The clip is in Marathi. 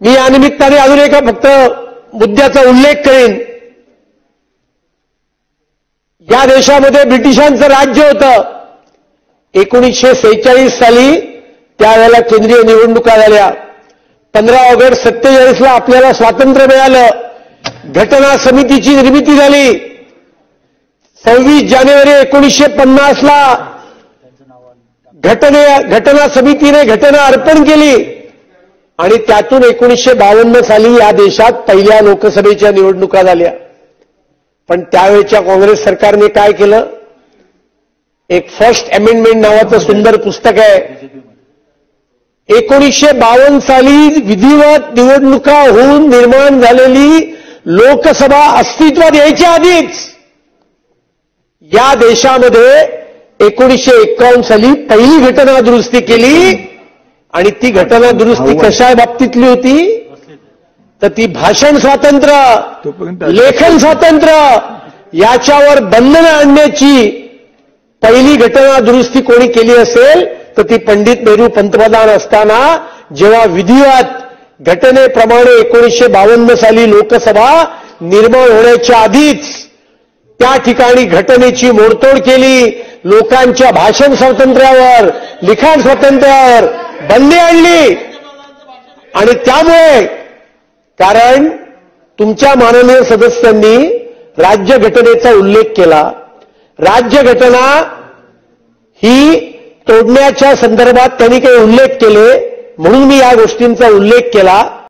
मी या निमित्ताने अजून एका फक्त मुद्द्याचा उल्लेख करेन. या देशामध्ये ब्रिटिशांचं राज्य होतं. 1946 साली त्यावेळेला केंद्रीय निवडणुका झाल्या. 15 ऑगस्ट 47ला आपल्याला स्वातंत्र्य मिळालं. घटना समितीची निर्मिती झाली. 26 जानेवारी 1950ला घटना समितीने घटना अर्पण केली आणि त्यातून 1952 साली या देशात पहिल्या लोकसभेच्या निवडणुका झाल्या. पण त्यावेळच्या काँग्रेस सरकारने काय केलं? एक फर्स्ट अमेंडमेंट नावाचं सुंदर पुस्तक आहे. 1952 साली विधिवत निवडणुका होऊन निर्माण झालेली लोकसभा अस्तित्वात यायच्या आधीच या देशामध्ये 1951 साली पहिली घटना दुरुस्ती केली. आणि ती घटना दुरुस्ती कशा बाबतीतली होती? तर ती भाषण स्वातंत्र्य, लेखन स्वातंत्र्य याच्यावर बंधनं आणण्याची पहिली घटना दुरुस्ती कोणी केली असेल तर ती पंडित नेहरू पंतप्रधान असताना, जेव्हा विधिवत घटनेप्रमाणे 1952 साली लोकसभा निर्माण होण्याच्या आधीच त्या ठिकाणी घटनेची मोडतोड केली. लोकांच्या भाषण स्वातंत्र्यावर, लिखाण स्वातंत्र्यावर बंदी आणली. आणि त्यामुळे, कारण तुमच्या माननीय सदस्यांनी राज्यघटनेचा उल्लेख केला. राज्यघटना ही तोडण्याच्या संदर्भात त्यांनी काही उल्लेख केले म्हणून मी या गोष्टींचा उल्लेख केला.